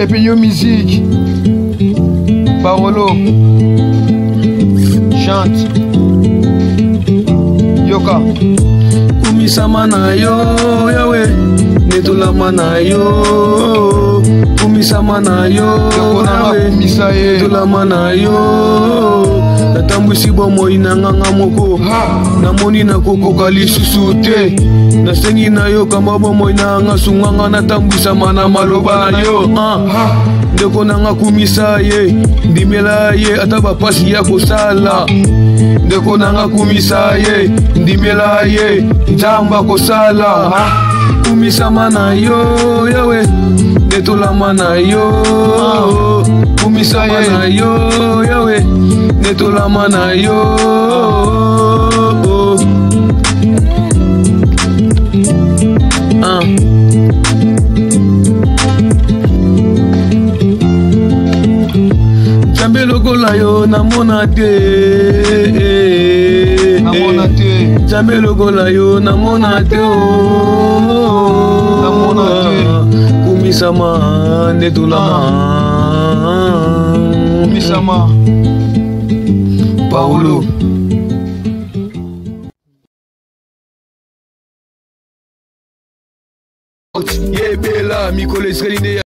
Et puis yo musique. Paolo. Chante. Yoka. Kumisama na yo, yawe. Netulama na yo. Kumisama na yo, yawe. Netulama na yo. Natambwisi bomo inanganga moko. Namoni na kokoka lisusu te. Nasengi na yo kamba bomo inanga sunganga. Natambwisa mana maloba na yo. Ndeko nanga kumisa ye. Ndimela ye ataba pasi ya kosala. Ndeko nanga kumisa ye. Ndimela ye njamba kosala. Kumisama na yo yawe. Netulama na yo. Kumisama na yo yawe. Netulama na yo. Jambe lokola yo namona te. Namona te. Jambe lokola yo namona te. Namona te. Kumisama netulama. Kumisama. Paolo. Yebela mikolo eskalinde.